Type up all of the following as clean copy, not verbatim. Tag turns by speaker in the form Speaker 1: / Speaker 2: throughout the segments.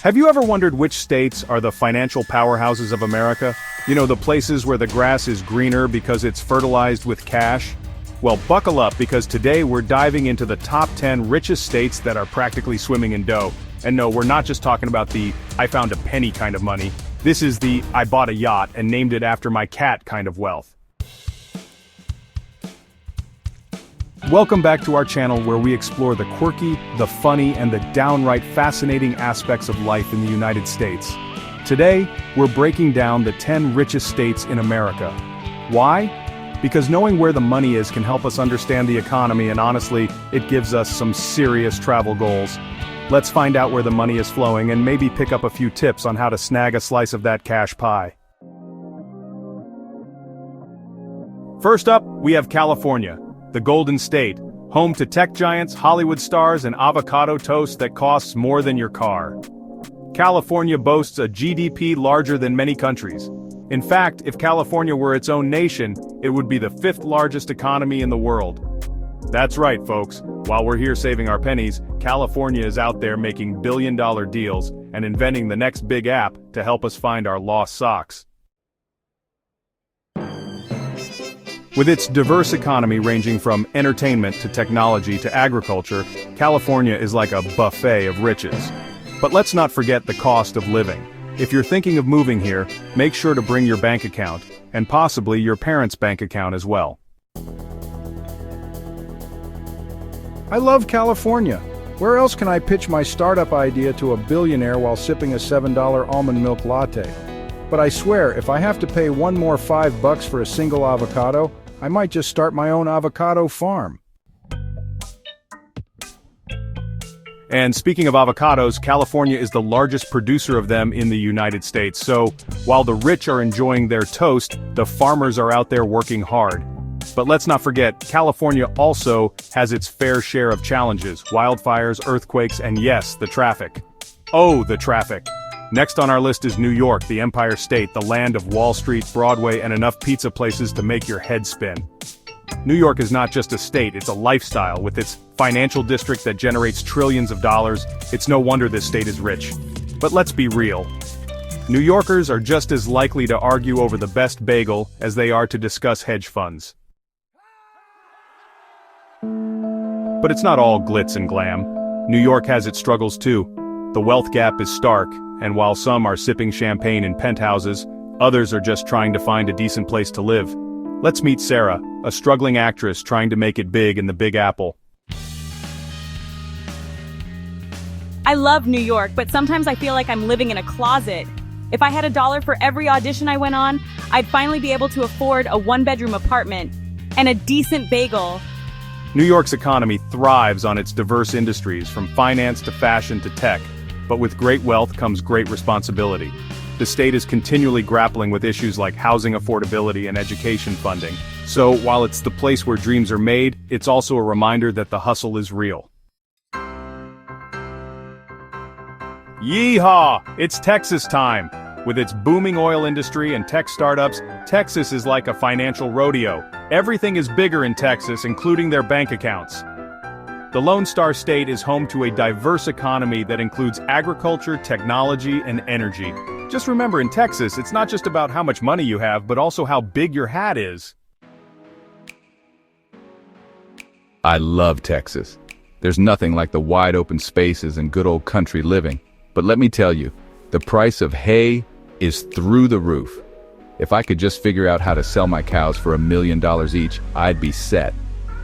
Speaker 1: Have you ever wondered which states are the financial powerhouses of America? You know, the places where the grass is greener because it's fertilized with cash? Well, buckle up because today we're diving into the top 10 richest states that are practically swimming in dough. And no, we're not just talking about the I found a penny kind of money. This is the I bought a yacht and named it after my cat kind of wealth. Welcome back to our channel where we explore the quirky, the funny, and the downright fascinating aspects of life in the United States. Today, we're breaking down the 10 richest states in America. Why? Because knowing where the money is can help us understand the economy, and honestly, it gives us some serious travel goals. Let's find out where the money is flowing and maybe pick up a few tips on how to snag a slice of that cash pie. First up, we have California, the Golden State, home to tech giants, Hollywood stars, and avocado toast that costs more than your car. California boasts a GDP larger than many countries. In fact, if California were its own nation, it would be the 5th largest economy in the world. That's right, folks. While we're here saving our pennies, California is out there making billion-dollar deals and inventing the next big app to help us find our lost socks. With its diverse economy ranging from entertainment to technology to agriculture, California is like a buffet of riches. But let's not forget the cost of living. If you're thinking of moving here, make sure to bring your bank account, and possibly your parents' bank account as well.
Speaker 2: I love California. Where else can I pitch my startup idea to a billionaire while sipping a $7 almond milk latte? But I swear, if I have to pay one more $5 for a single avocado, I might just start my own avocado farm.
Speaker 1: And speaking of avocados, California is the largest producer of them in the United States. So, while the rich are enjoying their toast, the farmers are out there working hard. But let's not forget, California also has its fair share of challenges: wildfires, earthquakes, and yes, the traffic. Oh, the traffic. Next on our list is New York, the Empire State, the land of Wall Street, Broadway, and enough pizza places to make your head spin. New York is not just a state, it's a lifestyle. With its financial district that generates trillions of dollars, it's no wonder this state is rich. But let's be real. New Yorkers are just as likely to argue over the best bagel as they are to discuss hedge funds. But it's not all glitz and glam. New York has its struggles too. The wealth gap is stark, and while some are sipping champagne in penthouses, others are just trying to find a decent place to live. Let's meet Sarah, a struggling actress trying to make it big in the Big Apple.
Speaker 3: I love New York, but sometimes I feel like I'm living in a closet. If I had $1 for every audition I went on, I'd finally be able to afford a one-bedroom apartment and a decent bagel.
Speaker 1: New York's economy thrives on its diverse industries, from finance to fashion to tech. But with great wealth comes great responsibility. The state is continually grappling with issues like housing affordability and education funding. So, while it's the place where dreams are made, it's also a reminder that the hustle is real. Yeehaw! It's Texas time! With its booming oil industry and tech startups, Texas is like a financial rodeo. Everything is bigger in Texas, including their bank accounts. The Lone Star State is home to a diverse economy that includes agriculture, technology, and energy. Just remember, in Texas, it's not just about how much money you have, but also how big your hat is.
Speaker 4: I love Texas. There's nothing like the wide open spaces and good old country living. But let me tell you, the price of hay is through the roof. If I could just figure out how to sell my cows for $1 million each, I'd be set.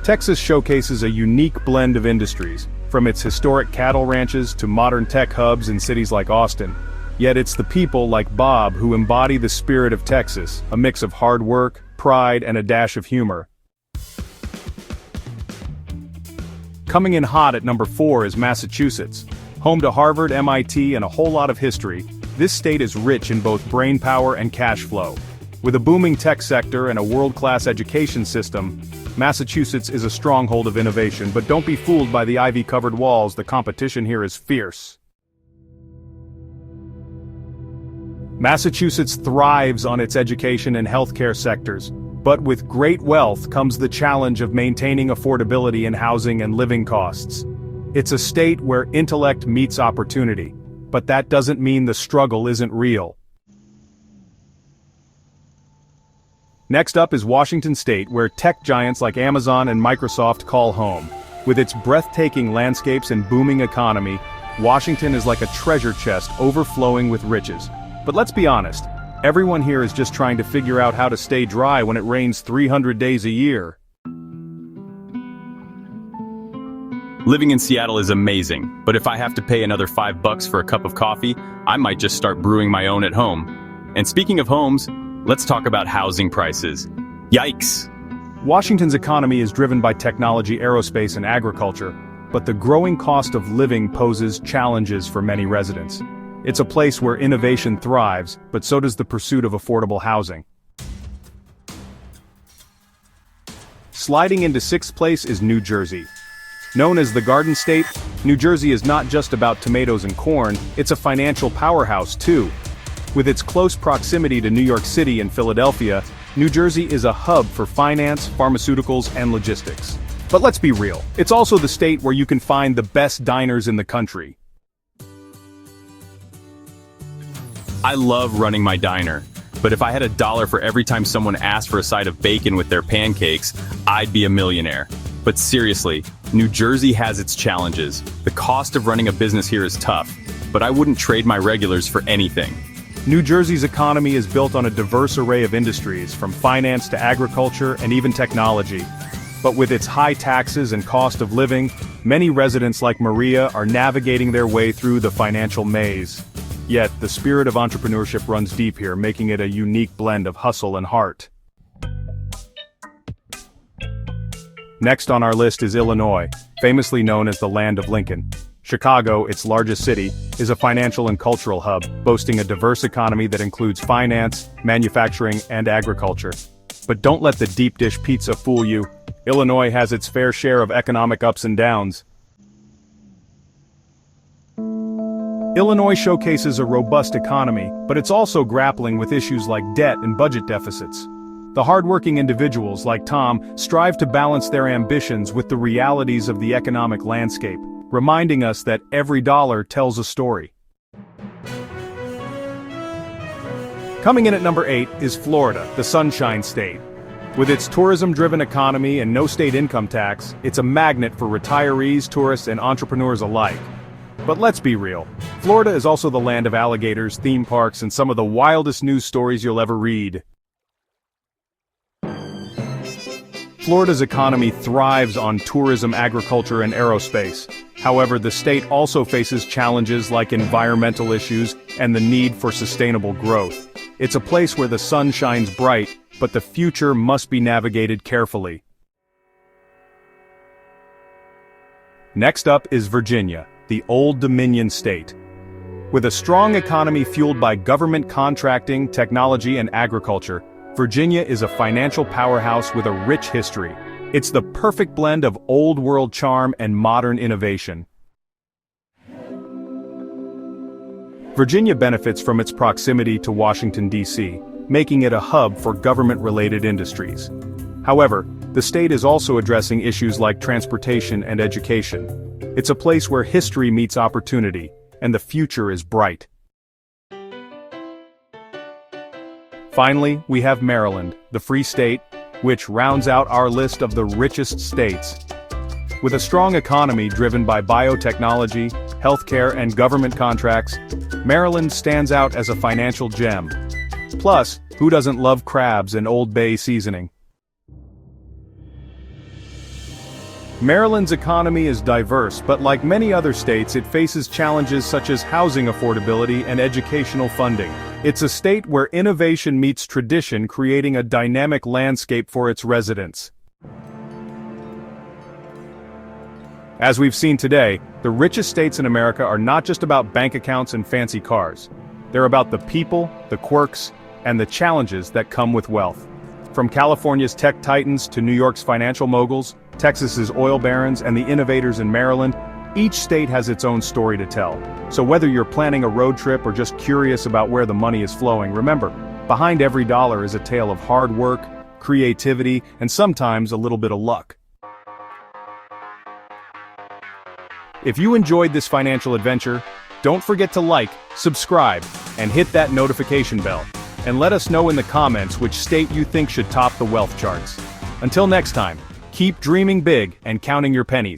Speaker 1: Texas showcases a unique blend of industries, from its historic cattle ranches to modern tech hubs in cities like Austin. Yet it's the people like Bob who embody the spirit of Texas, a mix of hard work, pride, and a dash of humor. Coming in hot at number 4 is Massachusetts. Home to Harvard, MIT, and a whole lot of history, this state is rich in both brainpower and cash flow. With a booming tech sector and a world-class education system, Massachusetts is a stronghold of innovation, but don't be fooled by the ivy-covered walls. The competition here is fierce. Massachusetts thrives on its education and healthcare sectors, but with great wealth comes the challenge of maintaining affordability in housing and living costs. It's a state where intellect meets opportunity. but that doesn't mean the struggle isn't real. Next up is Washington State, where tech giants like Amazon and Microsoft call home. With its breathtaking landscapes and booming economy, Washington is like a treasure chest overflowing with riches. But let's be honest, everyone here is just trying to figure out how to stay dry when it rains 300 days a year.
Speaker 5: Living in Seattle is amazing, but if I have to pay another $5 for a cup of coffee, I might just start brewing my own at home. And speaking of homes, let's talk about housing prices. Yikes!
Speaker 1: Washington's economy is driven by technology, aerospace, and agriculture, but the growing cost of living poses challenges for many residents. It's a place where innovation thrives, but so does the pursuit of affordable housing. Sliding into sixth place is New Jersey. Known as the Garden State, New Jersey is not just about tomatoes and corn, it's a financial powerhouse too. With its close proximity to New York City and Philadelphia, New Jersey is a hub for finance, pharmaceuticals, and logistics. But let's be real, it's also the state where you can find the best diners in the country.
Speaker 5: I love running my diner, but if I had $1 for every time someone asked for a side of bacon with their pancakes, I'd be a millionaire. But seriously, New Jersey has its challenges. The cost of running a business here is tough, but I wouldn't trade my regulars for anything.
Speaker 1: New Jersey's economy is built on a diverse array of industries, from finance to agriculture and even technology. But with its high taxes and cost of living, many residents like Maria are navigating their way through the financial maze. Yet, the spirit of entrepreneurship runs deep here, making it a unique blend of hustle and heart. Next on our list is Illinois, famously known as the land of Lincoln. Chicago, its largest city, is a financial and cultural hub, boasting a diverse economy that includes finance, manufacturing, and agriculture. But don't let the deep dish pizza fool you. Illinois has its fair share of economic ups and downs. Illinois showcases a robust economy, but it's also grappling with issues like debt and budget deficits. The hardworking individuals, like Tom, strive to balance their ambitions with the realities of the economic landscape, reminding us that every dollar tells a story. Coming in at number 8 is Florida, the Sunshine State. With its tourism-driven economy and no state income tax, it's a magnet for retirees, tourists, and entrepreneurs alike. But let's be real, Florida is also the land of alligators, theme parks, and some of the wildest news stories you'll ever read. Florida's economy thrives on tourism, agriculture, and aerospace. However, the state also faces challenges like environmental issues and the need for sustainable growth. It's a place where the sun shines bright, but the future must be navigated carefully. Next up is Virginia, the Old Dominion state. With a strong economy fueled by government contracting, technology, and agriculture, Virginia is a financial powerhouse with a rich history. It's the perfect blend of old-world charm and modern innovation. Virginia benefits from its proximity to Washington, D.C., making it a hub for government-related industries. However, the state is also addressing issues like transportation and education. It's a place where history meets opportunity, and the future is bright. Finally, we have Maryland, the Free State, which rounds out our list of the richest states. With a strong economy driven by biotechnology, healthcare, and government contracts, Maryland stands out as a financial gem. Plus, who doesn't love crabs and Old Bay seasoning? Maryland's economy is diverse, but like many other states, it faces challenges such as housing affordability and educational funding. It's a state where innovation meets tradition, creating a dynamic landscape for its residents. As we've seen today, the richest states in America are not just about bank accounts and fancy cars. They're about the people, the quirks, and the challenges that come with wealth. From California's tech titans to New York's financial moguls, Texas's oil barons, and the innovators in Maryland, each state has its own story to tell. So whether you're planning a road trip or just curious about where the money is flowing, remember, behind every dollar is a tale of hard work, creativity, and sometimes a little bit of luck. If you enjoyed this financial adventure, Don't forget to like, subscribe, and hit that notification bell. And let us know in the comments which state you think should top the wealth charts. Until next time, keep dreaming big and counting your pennies.